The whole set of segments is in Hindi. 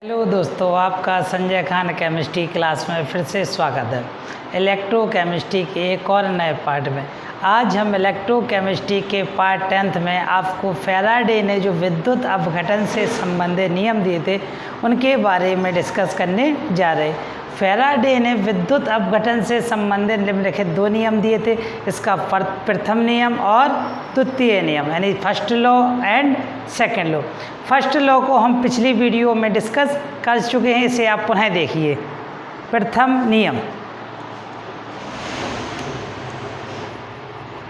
हेलो दोस्तों, आपका संजय खान केमिस्ट्री क्लास में फिर से स्वागत है। इलेक्ट्रोकेमिस्ट्री के एक और नए पार्ट में आज हम इलेक्ट्रोकेमिस्ट्री के पार्ट 10th में आपको फैराडे ने जो विद्युत अपघटन से संबंधित नियम दिए थे उनके बारे में डिस्कस करने जा रहे हैं। फैराडे ने विद्युत अपघटन से संबंधित निम्नलिखित दो नियम दिए थे, इसका प्रथम नियम और द्वितीय नियम, यानी first law and second law. First law को हम पिछली वीडियो में डिस्कस कर चुके हैं, इसे आप पुनः देखिए। प्रथम नियम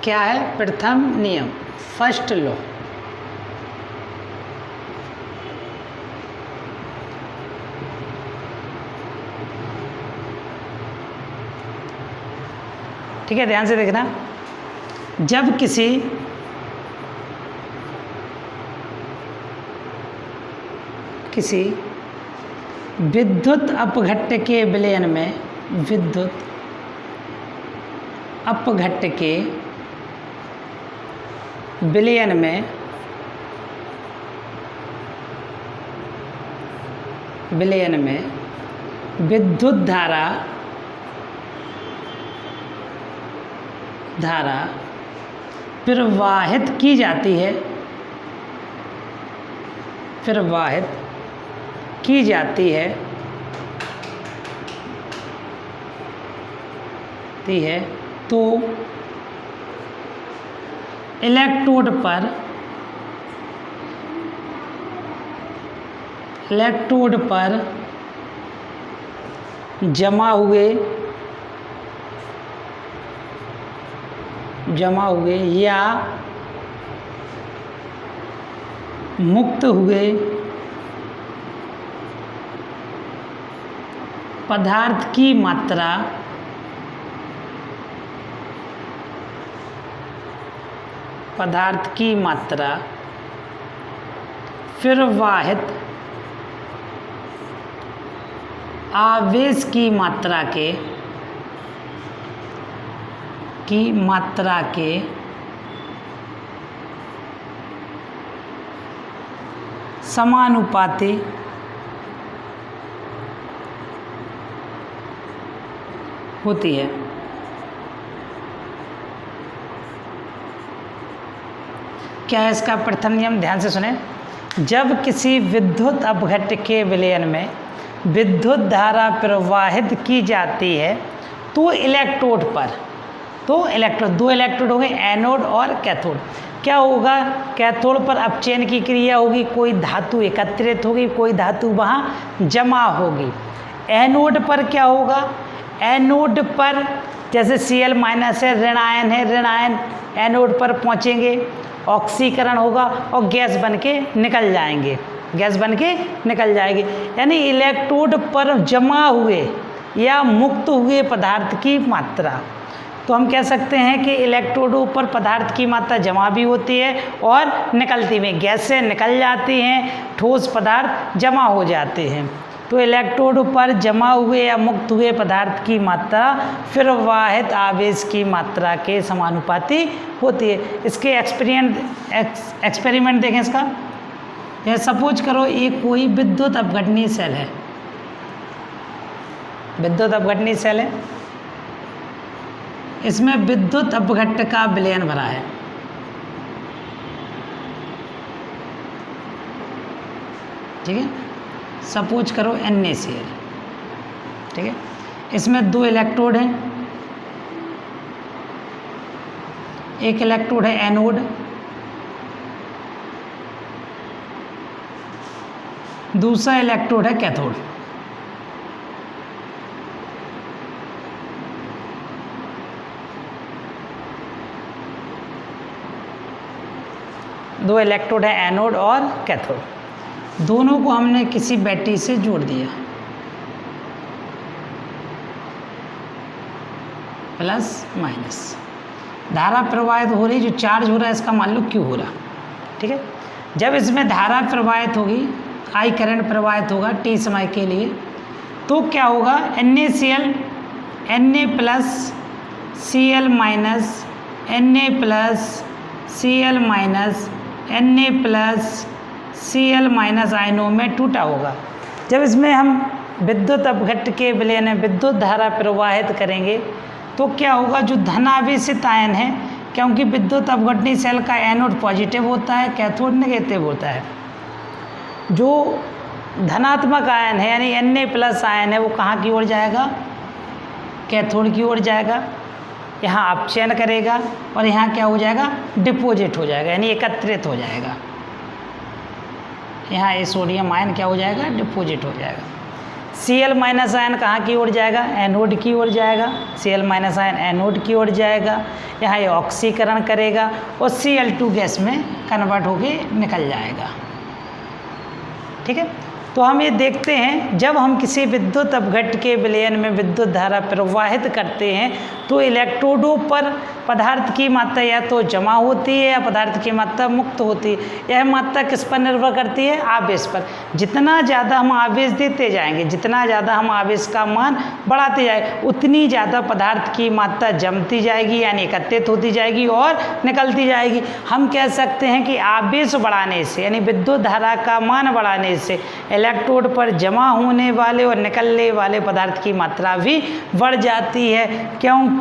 क्या है? प्रथम नियम, फर्स्ट लॉ। ठीक है, ध्यान से देखना। जब किसी विद्युत अपघट्ट के विलयन में विद्युत धारा प्रवाहित की जाती है, तो इलेक्ट्रोड पर जमा हुए या मुक्त हुए पदार्थ की मात्रा प्रवाहित आवेश की मात्रा के समानुपाती होती है। क्या है इसका प्रथम नियम? ध्यान से सुने। जब किसी विद्युत अपघट्ट के विलयन में विद्युत धारा प्रवाहित की जाती है तो इलेक्ट्रोड पर दो इलेक्ट्रोड होंगे, एनोड और कैथोड। क्या होगा? कैथोड पर अपचयन की क्रिया होगी, कोई धातु एकत्रित होगी, कोई धातु वहाँ जमा होगी। एनोड पर क्या होगा? एनोड पर जैसे Cl- है, ऋण आयन एनोड पर पहुँचेंगे, ऑक्सीकरण होगा और गैस बन के निकल जाएंगे, यानी इलेक्ट्रोड पर जमा हुए या मुक्त हुए पदार्थ की मात्रा। तो हम कह सकते हैं कि इलेक्ट्रोडों पर पदार्थ की मात्रा जमा भी होती है और निकलती भी, गैस से निकल जाती हैं, ठोस पदार्थ जमा हो जाते हैं। तो इलेक्ट्रोड पर जमा हुए या मुक्त हुए पदार्थ की मात्रा प्रवाहित आवेश की मात्रा के समानुपाती होती है। इसके एक्सपेरिमेंट देखें इसका। यह सपोज करो ये कोई विद्युत अपघटनीय सेल है, इसमें विद्युत अपघट्ट का विलयन भरा है। ठीक है, सपोज करो NaCl। ठीक है, इसमें दो इलेक्ट्रोड हैं, एक इलेक्ट्रोड है एनोड, दूसरा इलेक्ट्रोड है कैथोड। दो इलेक्ट्रोड है एनोड और कैथोड, दोनों को हमने किसी बैटरी से जोड़ दिया, प्लस माइनस। धारा प्रवाहित हो रही, जो चार्ज हो रहा है इसका मान लो Q हो रहा। ठीक है, जब इसमें धारा प्रवाहित होगी, I करंट प्रवाहित होगा T समय के लिए, तो क्या होगा? NaCl Na plus Cl minus Na plus Cl minus Na plus Cl minus आयनों में टूटा होगा। जब इसमें हम विद्युत अपघट्य के विलयन में विद्युत धारा प्रवाहित करेंगे तो क्या होगा, जो धनावेशित आयन है, क्योंकि विद्युत अपघटनी सेल का एनोड पॉजिटिव होता है, कैथोड नेगेटिव होता है, जो धनात्मक आयन है यानी Na+ आयन है वो कहाँ की ओर जाएगा, कैथोड की ओर जाएगा, यहाँ अपचयन करेगा और यहाँ क्या हो जाएगा, डिपोजिट हो जाएगा यानी एकत्रित हो जाएगा। यहाँ ये सोडियम आयन क्या हो जाएगा, डिपोजिट हो जाएगा। Cl- आयन कहाँ की ओर जाएगा, एनोड की ओर जाएगा, Cl- आयन एनोड की ओर जाएगा, यहाँ ये ऑक्सीकरण करेगा और Cl2 गैस में कन्वर्ट होके निकल जाएगा। ठीक है, तो हम ये देखते हैं जब हम किसी विद्युत अपघट्य के विलयन में विद्युत धारा प्रवाहित करते हैं तो इलेक्ट्रोडों पर पदार्थ की मात्रा या तो जमा होती है या पदार्थ की मात्रा मुक्त होती है। यह मात्रा किस पर निर्भर करती है, आवेश पर। जितना ज़्यादा हम आवेश देते जाएंगे, जितना ज़्यादा हम आवेश का मान बढ़ाते जाएंगे, उतनी ज़्यादा पदार्थ की मात्रा जमती जाएगी यानी एकत्रित होती जाएगी और निकलती जाएगी। हम कह सकते हैं कि आवेश बढ़ाने से यानी विद्युत धारा का मान बढ़ाने से इलेक्ट्रोड पर जमा होने वाले और निकलने वाले पदार्थ की मात्रा भी बढ़ जाती है, क्योंकि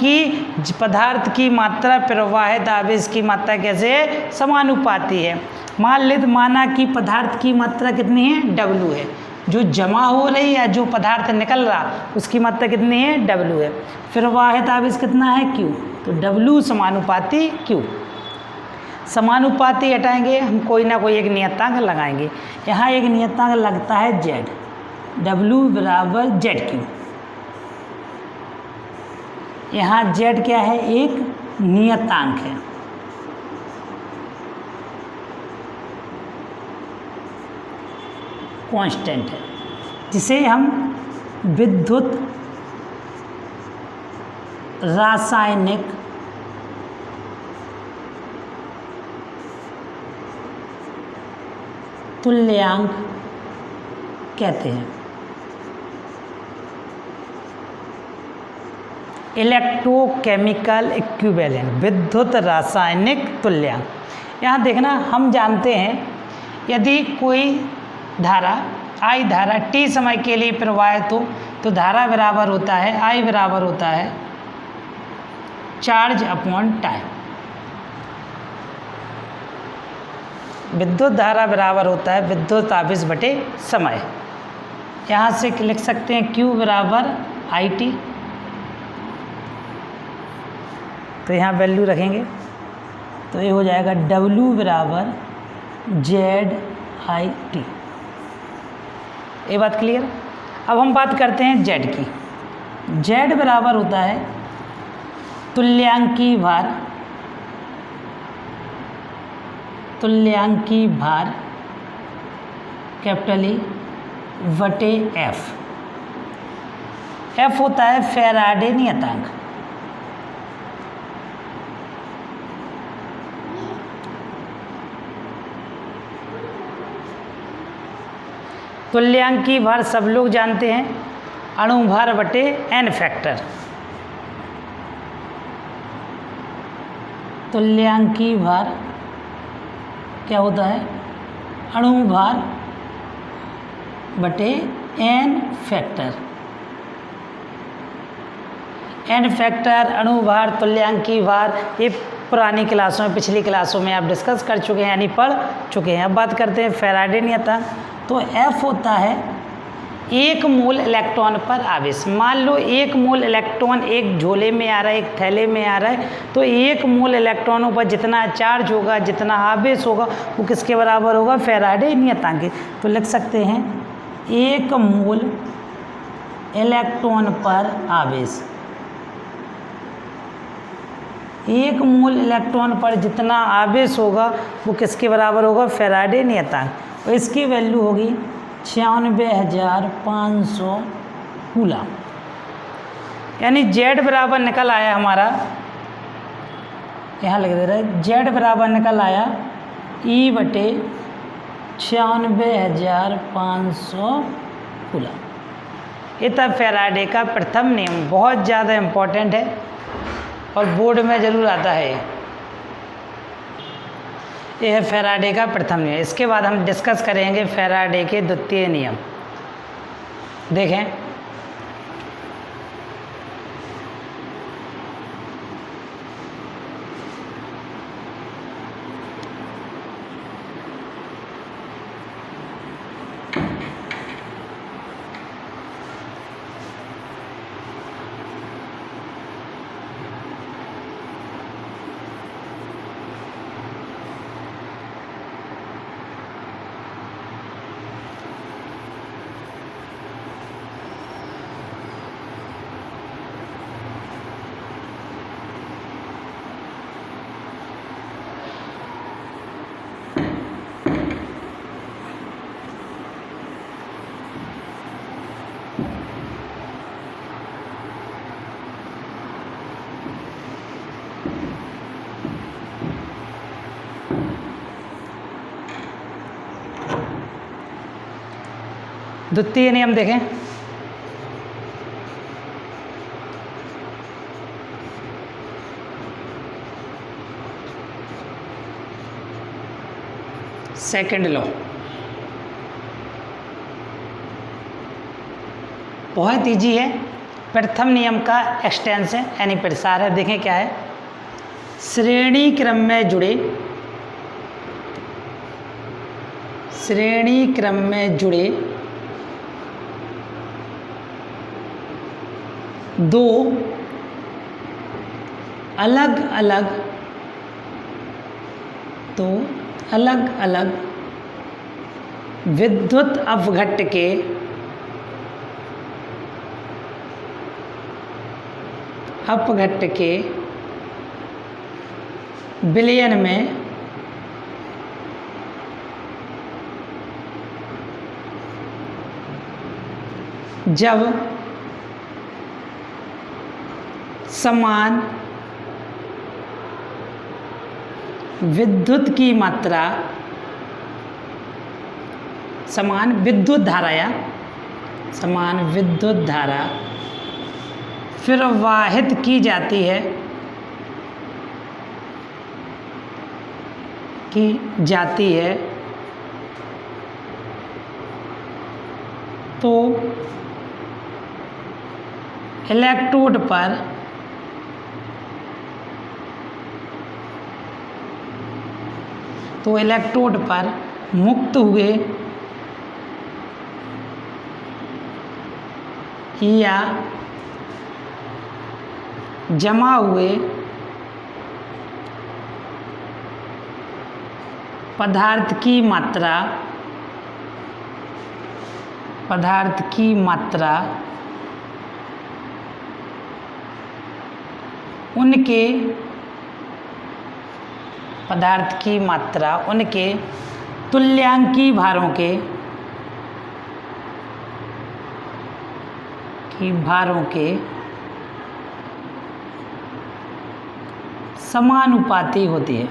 पदार्थ की मात्रा प्रवाहित आवेश की मात्रा कैसे है, समानुपाती है। माना कि पदार्थ की मात्रा कितनी है, W है, जो जमा हो रही है जो पदार्थ निकल रहा उसकी मात्रा कितनी है, W है। प्रवाहित आवेश कितना है, Q, तो W समानुपाती Q। समानुपाती हटाएंगे हम कोई ना कोई एक नियतांक लगाएंगे। यहाँ एक नियतांक लगता है Z, W = ZQ। यहाँ Z क्या है, एक नियतांक है। कांस्टेंट है, जिसे हम विद्युत रासायनिक तुल्यांक कहते हैं। इलेक्ट्रोकेमिकल इक्विवेलेंट, विद्युत रासायनिक तुल्यांक। यहाँ देखना, हम जानते हैं यदि कोई धारा I धारा t समय के लिए प्रवाहित हो तो धारा बराबर होता है, I बराबर होता है चार्ज अपॉन टाइम। विद्युत धारा बराबर होता है विद्युत आवेश बटे समय। यहाँ से लिख सकते हैं Q = IT, तो यहाँ वैल्यू रखेंगे तो ये हो जाएगा W = ZIT। ये बात क्लियर। अब हम बात करते हैं Z की। Z बराबर होता है तुल्यांकी भार, तुल्यांकी भार कैपिटल E बटे F। F होता है फैराडे नियतांक। तुल्यांकी भार सब लोग जानते हैं, अणु भार बटे N फैक्टर। तुल्यांकी भार क्या होता है, अणु भार बटे N फैक्टर। N फैक्टर, अणु भार, तुल्यांकी भार, ये पुरानी क्लासों में, पिछली क्लासों में आप डिस्कस कर चुके हैं यानी पढ़ चुके हैं। अब बात करते हैं फैराडे नियतांक। तो F होता है 1 मोल इलेक्ट्रॉन पर आवेश। मान लो 1 मोल इलेक्ट्रॉन एक झोले में आ रहा है, एक थैले में आ रहा है, तो 1 मोल इलेक्ट्रॉनों पर जितना चार्ज होगा, जितना आवेश होगा, वो किसके बराबर होगा, फैराडे नियतांक के। तो लिख सकते हैं 1 मोल इलेक्ट्रॉन पर आवेश। 1 मोल इलेक्ट्रॉन पर जितना आवेश होगा वो किसके बराबर होगा, फैराडे नियतांक। और इसकी वैल्यू होगी 96,500 कूलम। यानी Z बराबर निकल आया हमारा, यहाँ लिख दे रहा है, Z बराबर निकल आया E बटे 96,500 कूलम। ये तब फैराडे का प्रथम नियम, बहुत ज़्यादा इम्पोर्टेंट है और बोर्ड में ज़रूर आता है। यह है फैराडे का प्रथम नियम। इसके बाद हम डिस्कस करेंगे फैराडे के द्वितीय नियम। देखें, द्वितीय नियम देखें, सेकंड लॉ बहुत ईजी है। प्रथम नियम का एक्सटेंशन यानी प्रसार है। देखें क्या है, श्रेणी क्रम में जुड़े दो अलग अलग विद्युत अपघट्ट के विलयन में जब समान विद्युत की मात्रा, समान विद्युत धारा प्रवाहित की जाती है तो इलेक्ट्रोड पर मुक्त हुए या जमा हुए पदार्थ की मात्रा उनके तुल्यांकी भारों के समानुपाती होती है।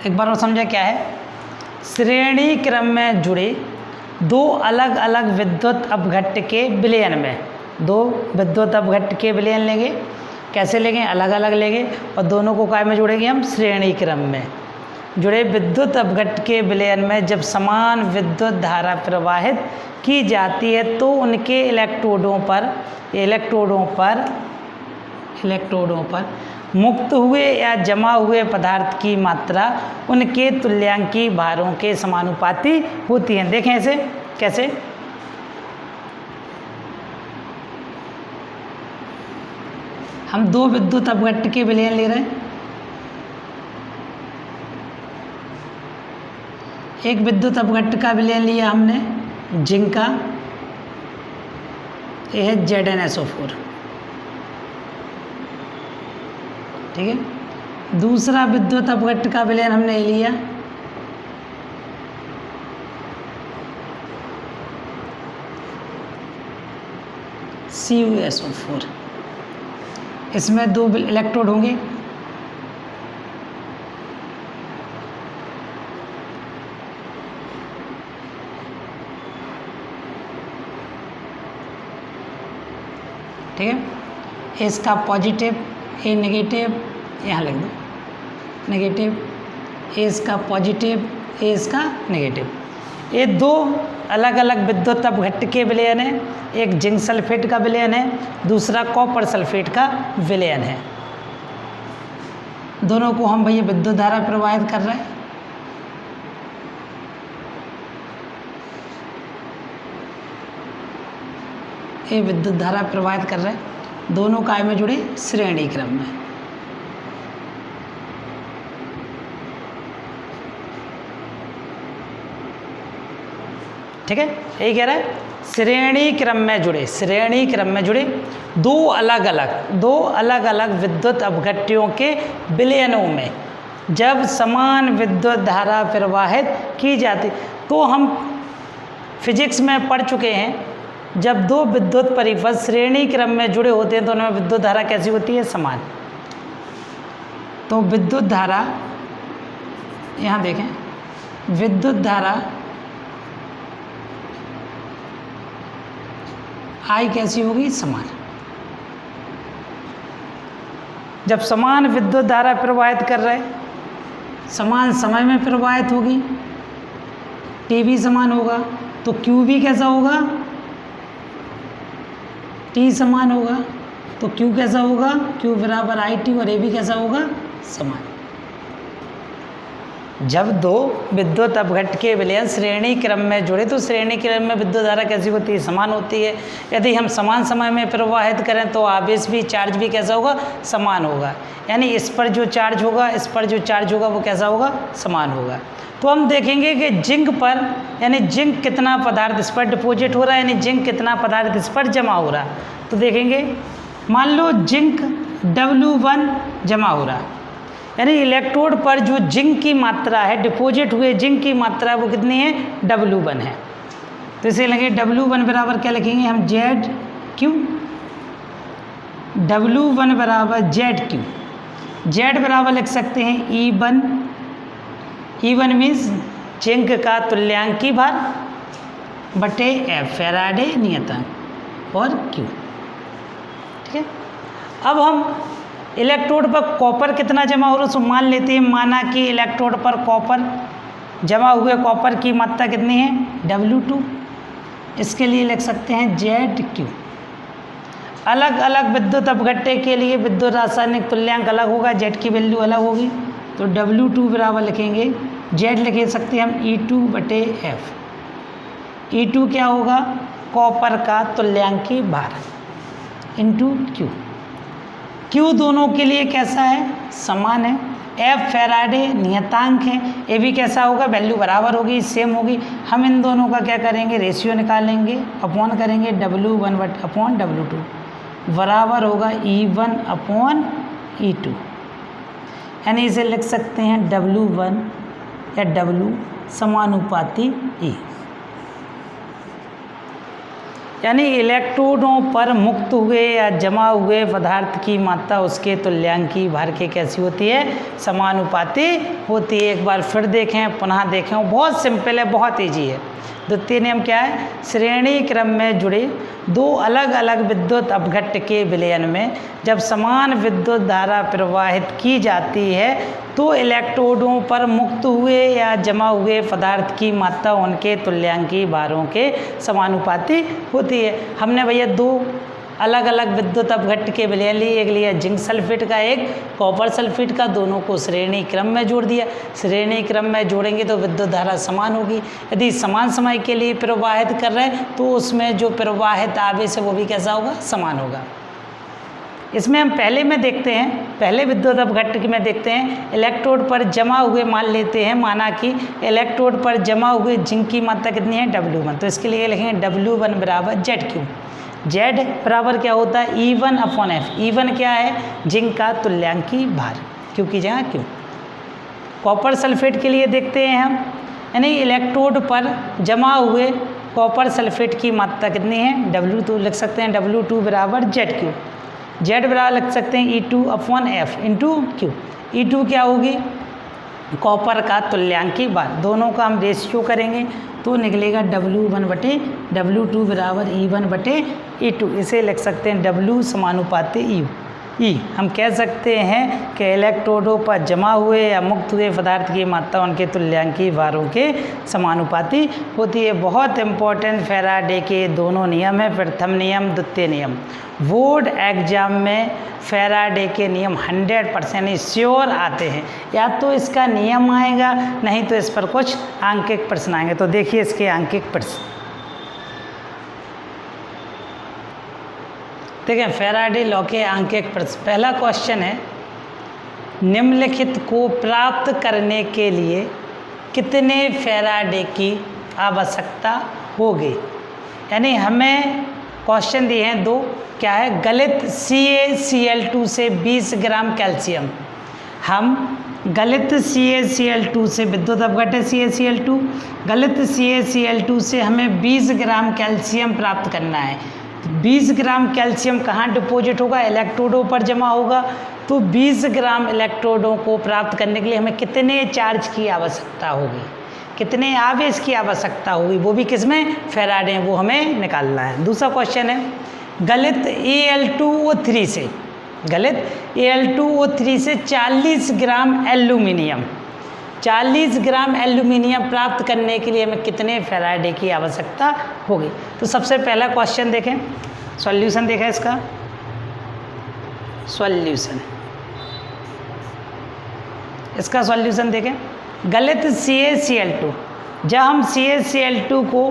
एक बार और समझा क्या है, श्रेणी क्रम में जुड़े दो अलग अलग विद्युत अपघट्ट के विलयन में, दो विद्युत अपघट्ट के विलयन लेंगे, कैसे लेंगे, अलग अलग लेंगे और दोनों को काय में जोड़ेंगे हम, श्रेणी क्रम में जुड़े विद्युत अपघट्ट के विलयन में जब समान विद्युत धारा प्रवाहित की जाती है तो उनके इलेक्ट्रोडों पर मुक्त हुए या जमा हुए पदार्थ की मात्रा उनके तुल्यांकी भारों के समानुपाती होती है। देखें ऐसे कैसे, हम दो विद्युत अपघट्ट के विलयन ले रहे हैं। एक विद्युत अपघट्ट का विलयन लिया हमने जिंक का, यह है ZnSO4, ठीक है। दूसरा विद्युत अपघट्ट का विलयन हमने लिया CuSO4, इसमें दो इलेक्ट्रोड होंगे, ठीक है। इसका पॉजिटिव, ए नेगेटिव यहाँ लिख दो, नेगेटिव, ए इसका पॉजिटिव, ए इसका नेगेटिव। ये दो अलग अलग विद्युत अपघट्ट के विलयन है, एक जिंक सल्फेट का विलयन है, दूसरा कॉपर सल्फेट का विलयन है। दोनों को हम भैया विद्युत धारा प्रवाहित कर रहे हैं। ये विद्युत धारा प्रवाहित कर रहे हैं, दोनों काय में जुड़े श्रेणी क्रम में। ठीक है, यही कह रहा है श्रेणी क्रम में जुड़े, श्रेणी क्रम में जुड़े दो अलग अलग विद्युत अपघट्यों के विलयनों में जब समान विद्युत धारा प्रवाहित की जाती, तो हम फिजिक्स में पढ़ चुके हैं, जब दो विद्युत परिपथ श्रेणी क्रम में जुड़े होते हैं तो उनमें विद्युत धारा कैसी होती है? समान। तो विद्युत धारा, यहाँ देखें, विद्युत धारा I कैसी होगी? समान। जब समान विद्युत धारा प्रवाहित कर रहे, समान समय में प्रवाहित होगी, T भी समान होगा, तो Q भी कैसा होगा? T समान होगा, तो Q कैसा होगा? Q बराबर IT, और A भी कैसा होगा? समान। जब दो विद्युत अपघट्ट के विलयन श्रेणी क्रम में जुड़े तो श्रेणी क्रम में विद्युत धारा कैसी होती है? समान होती है। यदि हम समान समय में प्रवाहित करें तो आवेश भी, चार्ज भी कैसा होगा? समान होगा। यानी इस पर जो चार्ज होगा, इस पर जो चार्ज होगा वो कैसा होगा? समान होगा। तो हम देखेंगे कि जिंक पर, यानी जिंक कितना पदार्थ इस पर डिपोजिट हो रहा है, यानी जिंक कितना पदार्थ इस पर जमा हो रहा है। तो देखेंगे, मान लो जिंक W1 जमा हो रहा है, यानी इलेक्ट्रोड पर जो जिंक की मात्रा है, डिपोजिट हुए जिंक की मात्रा वो कितनी है? W1 है। तो इसे लगे W1 बराबर क्या लिखेंगे हम? ZQ। W1 बराबर ZQ। Z बराबर लिख सकते हैं E1। E1 मीन्स जिंक का तुल्यांकी भार बटे F, फैराडे नियतांक, और Q। ठीक है, अब हम इलेक्ट्रोड पर कॉपर कितना जमा हो रहा है उसको मान लेते हैं। माना कि इलेक्ट्रोड पर कॉपर जमा हुए कॉपर की मात्रा कितनी है? W2। इसके लिए लिख सकते हैं ZQ। अलग अलग विद्युत अपघट्टे के लिए विद्युत रासायनिक तुल्यांक अलग होगा, Z की वैल्यू अलग होगी। तो W2 बराबर लिखेंगे, Z लिख सकते हैं हम E2 बटे F। E2 क्या होगा? कॉपर का तुल्यांकी भार इंटू Q। Q दोनों के लिए कैसा है? समान है। F फैराडे नियतांक है, ये भी कैसा होगा? वैल्यू बराबर होगी, सेम होगी। हम इन दोनों का क्या करेंगे? रेशियो निकालेंगे, अपॉन करेंगे W1 अपॉन W2 बराबर होगा E1 अपॉन E2। यानी इसे लिख सकते हैं W1 या W समानुपाती E। यानी इलेक्ट्रोडों पर मुक्त हुए या जमा हुए पदार्थ की मात्रा उसके तुल्यांकी भार के कैसी होती है? समानुपाती होती है। एक बार फिर देखें, पुनः देखें, बहुत सिंपल है, बहुत ईजी है। द्वितीय नियम क्या है? श्रेणी क्रम में जुड़े दो अलग अलग विद्युत अपघट्ट के विलयन में जब समान विद्युत धारा प्रवाहित की जाती है तो इलेक्ट्रोडों पर मुक्त हुए या जमा हुए पदार्थ की मात्रा उनके तुल्यांकी भारों के समानुपाती होती है। हमने भैया दो अलग अलग विद्युत अपघट्ट के विलयन लिए, एक लिया जिंक सल्फेट का, एक कॉपर सल्फेट का, दोनों को श्रेणी क्रम में जोड़ दिया। श्रेणी क्रम में जोड़ेंगे तो विद्युत धारा समान होगी। यदि समान समय के लिए प्रवाहित कर रहे हैं तो उसमें जो प्रवाहित आवेश है वो भी कैसा होगा? समान होगा। इसमें हम पहले में देखते हैं, पहले विद्युत अपघट्ट में देखते हैं, इलेक्ट्रोड पर जमा हुए मान लेते हैं, माना कि इलेक्ट्रोड पर जमा हुए जिंक की मात्रा कितनी है? W1। तो इसके लिए लिखेंगे W1 बराबर ZQ। Z बराबर क्या होता है? E1 upon F। E1 क्या है? जिंक का तुल्यांकी भार, क्योंकि जहाँ Q। कॉपर सल्फेट के लिए देखते हैं हम, यानी इलेक्ट्रोड पर जमा हुए कॉपर सल्फेट की मात्रा कितनी है? W2 लिख सकते हैं, W2 बराबर ZQ। Z बराबर लिख सकते हैं E2 upon F into Q। E2 क्या होगी? कॉपर का तुल्यांकी भार। दोनों का हम रेशियो करेंगे तो निकलेगा W1 बटे W2 बराबर E1 बटे E2। इसे लिख सकते हैं W समानुपाती EU। ई हम कह सकते हैं कि इलेक्ट्रोडों पर जमा हुए या मुक्त हुए पदार्थ की मात्रा उनके तुल्यांकी भारों के समानुपाती होती है। बहुत इंपॉर्टेंट फैराडे के दोनों नियम है, प्रथम नियम द्वितीय नियम। बोर्ड एग्जाम में फैराडे के नियम 100% श्योर आते हैं, या तो इसका नियम आएगा नहीं तो इस पर कुछ आंकिक प्रश्न आएंगे। तो देखिए इसके आंकिक प्रश्न, देखें फैराडे लॉ के आंकिक प्रश्न। पहला क्वेश्चन है, निम्नलिखित को प्राप्त करने के लिए कितने फैराडे की आवश्यकता होगी। यानी हमें क्वेश्चन दिए हैं दो, क्या है, गलित CaCl2 से 20 ग्राम कैल्शियम। हम गलित CaCl2 से विद्युत अपघट है CaCl2, गलित CaCl2 से हमें 20 ग्राम कैल्शियम प्राप्त करना है। 20 ग्राम कैल्शियम कहाँ डिपॉजिट होगा, इलेक्ट्रोडों पर जमा होगा। तो 20 ग्राम इलेक्ट्रोडों को प्राप्त करने के लिए हमें कितने चार्ज की आवश्यकता होगी, कितने आवेश की आवश्यकता होगी, वो भी किसमें, फैराडे, वो हमें निकालना है। दूसरा क्वेश्चन है, गलित Al2O3 से, गलित Al2O3 से 40 ग्राम एल्यूमिनियम, 40 ग्राम एल्यूमिनियम प्राप्त करने के लिए हमें कितने फैराडे की आवश्यकता होगी। तो सबसे पहला क्वेश्चन देखें, सॉल्यूशन देखें इसका, सॉल्यूशन, इसका सॉल्यूशन देखें। गलित CaCl2, जब हम CaCl2 को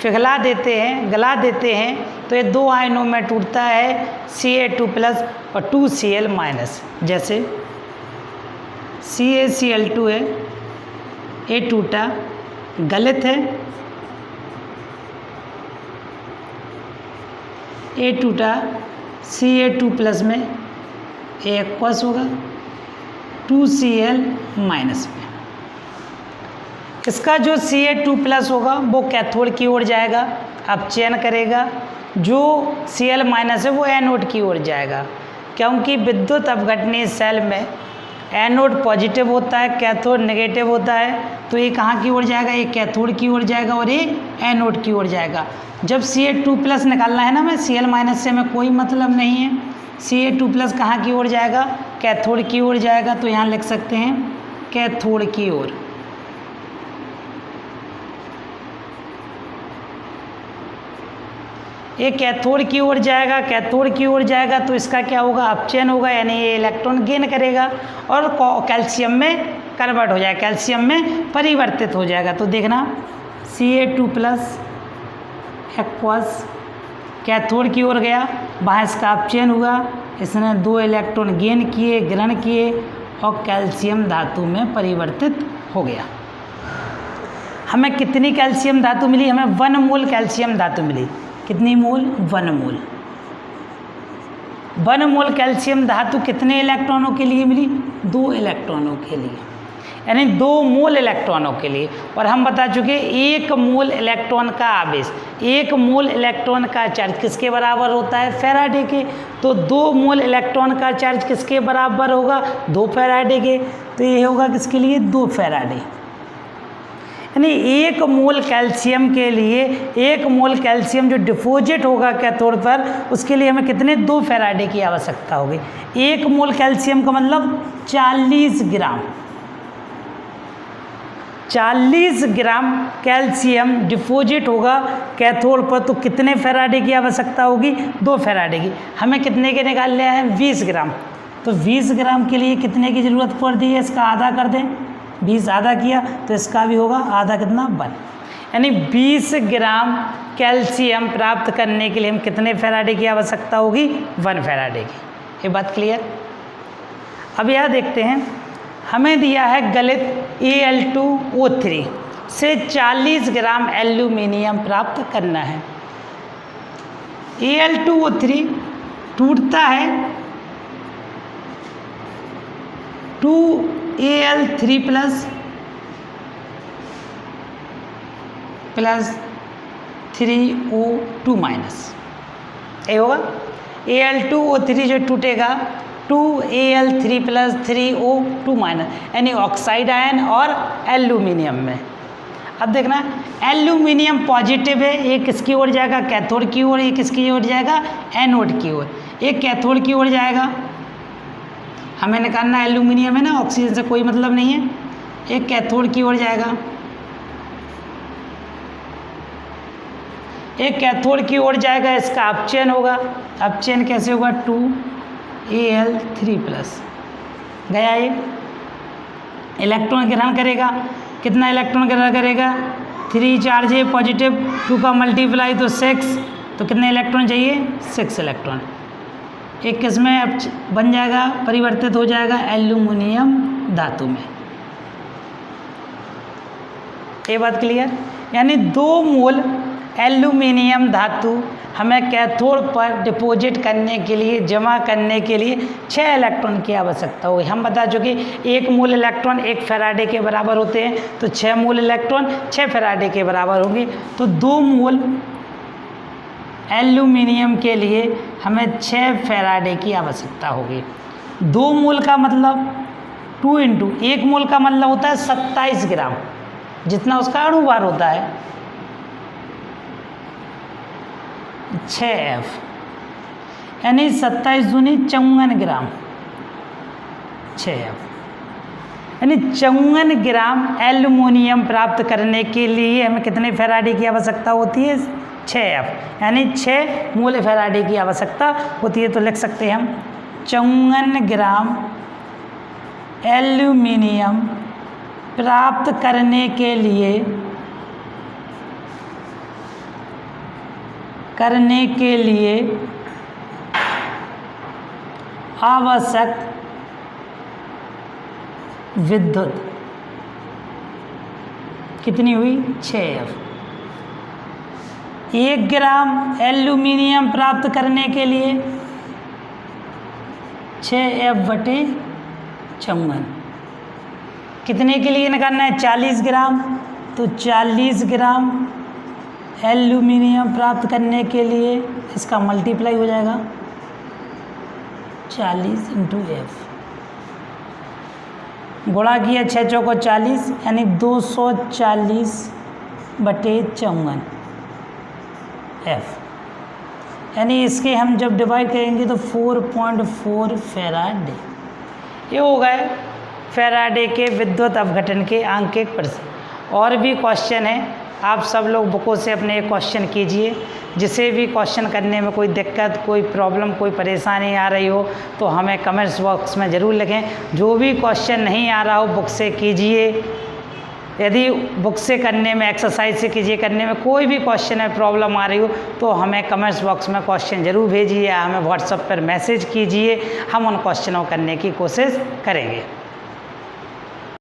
पिघला देते हैं, गला देते हैं, तो ये दो आयनों में टूटता है, Ca2+ और 2Cl-। जैसे CaCl2 है, ये टूटा, गलित है, ये टूटा Ca2+ में, एक्वस होगा 2Cl- में। इसका जो Ca2+ होगा वो कैथोड की ओर जाएगा, अपचयन करेगा, जो Cl- है वो एनोड की ओर जाएगा, क्योंकि विद्युत अपघटनीय सेल में एनोड पॉजिटिव होता है, कैथोड नेगेटिव होता है। तो ये कहाँ की ओर जाएगा, ये कैथोड की ओर जाएगा और ये एनोड की ओर जाएगा। जब Ca2+ निकालना है ना, मैं Cl- से हमें कोई मतलब नहीं है, Ca2+ कहाँ की ओर जाएगा, कैथोड की ओर जाएगा। तो यहाँ लिख सकते हैं कैथोड की ओर। ये कैथोड की ओर जाएगा, कैथोड की ओर जाएगा तो इसका क्या होगा, अपचयन होगा, यानी ये इलेक्ट्रॉन गेन करेगा और कैल्शियम में कन्वर्ट हो जाएगा, कैल्शियम में परिवर्तित हो जाएगा। तो देखना Ca2+ एक्वस कैथोड की ओर गया, वहाँ इसका अपचयन हुआ, इसने 2 इलेक्ट्रॉन गेन किए, ग्रहण किए और कैल्शियम धातु में परिवर्तित हो गया। हमें कितनी कैल्शियम धातु मिली, हमें 1 मोल कैल्शियम धातु मिली। कितनी मोल, 1 मोल। 1 मोल कैल्शियम धातु कितने इलेक्ट्रॉनों के लिए मिली, 2 इलेक्ट्रॉनों के लिए, यानी 2 मोल इलेक्ट्रॉनों के लिए। और हम बता चुके 1 मोल इलेक्ट्रॉन का आवेश, 1 मोल इलेक्ट्रॉन का चार्ज किसके बराबर होता है, फैराडे के। तो 2 मोल इलेक्ट्रॉन का चार्ज किसके बराबर होगा, 2 फैराडे के। तो ये होगा किसके लिए, 2 फैराडे। यानी 1 मोल कैल्शियम के लिए, 1 मोल कैल्शियम जो डिपॉजिट होगा कैथोड पर, उसके लिए हमें कितने, 2 फैराडे की आवश्यकता होगी। 1 मोल कैल्शियम का मतलब 40 ग्राम, 40 ग्राम कैल्शियम डिपॉजिट होगा कैथोड पर, तो कितने फैराडे की आवश्यकता होगी, 2 फैराडे की। हमें कितने के निकाल लिया है, 20 ग्राम। तो 20 ग्राम के लिए कितने की ज़रूरत पड़ती है, इसका आधा कर दें, 20 आधा किया तो इसका भी होगा आधा, कितना, 1। यानी 20 ग्राम कैल्शियम प्राप्त करने के लिए हम कितने फैराडे की आवश्यकता होगी, 1 फैराडे की। ये बात क्लियर। अब यह देखते हैं, हमें दिया है गलित Al2O3 से 40 ग्राम एल्यूमिनियम प्राप्त करना है। Al2O3 टूटता है 2Al3+ प्लस 3O2-। ये होगा Al2O3 जो टूटेगा 2Al3 प्लस 3O2-, यानी ऑक्साइड आयन और एल्यूमिनियम में। अब देखना एल्यूमिनियम पॉजिटिव है, ये किसकी ओर जाएगा, कैथोड की ओर, ये किसकी ओर जाएगा, एनोड की ओर। एक कैथोड की ओर जाएगा, हमें निकालना एल्यूमिनियम है ना, ऑक्सीजन से कोई मतलब नहीं है। एक कैथोड की ओर जाएगा, एक कैथोड की ओर जाएगा, इसका अपचयन होगा। अपचयन कैसे होगा? 2Al3+, गया ये। इलेक्ट्रॉन ग्रहण करेगा, कितना इलेक्ट्रॉन ग्रहण करेगा? 3 चार्ज है पॉजिटिव, 2 का मल्टीप्लाई तो 6, तो कितने इलेक्ट्रॉन चाहिए? 6 इलेक्ट्रॉन। एक किसमें अब बन जाएगा, परिवर्तित हो जाएगा एल्यूमिनियम धातु में। ये बात क्लियर? यानी 2 मोल एल्यूमिनियम धातु हमें कैथोड पर डिपॉजिट करने के लिए, जमा करने के लिए 6 इलेक्ट्रॉन की आवश्यकता होगी। हम बता चुके 1 मोल इलेक्ट्रॉन 1 फैराडे के बराबर होते हैं, तो 6 मोल इलेक्ट्रॉन 6 फैराडे के बराबर होंगे। तो 2 मोल एल्यूमिनियम के लिए हमें 6 फैराडे की आवश्यकता होगी। 2 मोल का मतलब 2 × 1 मोल का मतलब होता है 27 ग्राम, जितना उसका अणुभार होता है 6F, यानी 27 दूनी 54 ग्राम 6F, यानी 54 ग्राम एल्यूमिनियम प्राप्त करने के लिए हमें कितने फैराडे की आवश्यकता होती है? 6F, यानी 6 मोल फैराडे की आवश्यकता होती है। तो लिख सकते हैं हम 54 ग्राम एल्यूमिनियम प्राप्त करने के लिए आवश्यक विद्युत कितनी हुई? 6F। 1 ग्राम एल्यूमिनियम प्राप्त करने के लिए 6F/54, कितने के लिए निकालना है? 40 ग्राम, तो 40 ग्राम एल्यूमिनियम प्राप्त करने के लिए इसका मल्टीप्लाई हो जाएगा 40 × F, गुणा किया 6 चौको 40, यानी 240/54 F, यानी इसके हम जब डिवाइड करेंगे तो 4.4 फैराडे। ये हो गए फैराडे के विद्युत अपघटन के आंकिक प्रश्न। और भी क्वेश्चन है, आप सब लोग बुकों से अपने क्वेश्चन कीजिए। जिसे भी क्वेश्चन करने में कोई दिक्कत, कोई प्रॉब्लम, कोई परेशानी आ रही हो तो हमें कमेंट्स बॉक्स में ज़रूर लिखें। जो भी क्वेश्चन नहीं आ रहा हो बुक से कीजिए। यदि बुक से करने में, एक्सरसाइज से कीजिए, करने में कोई भी क्वेश्चन में प्रॉब्लम आ रही हो तो हमें कमेंट्स बॉक्स में क्वेश्चन ज़रूर भेजिए या हमें व्हाट्सएप पर मैसेज कीजिए। हम उन क्वेश्चनों करने की कोशिश करेंगे।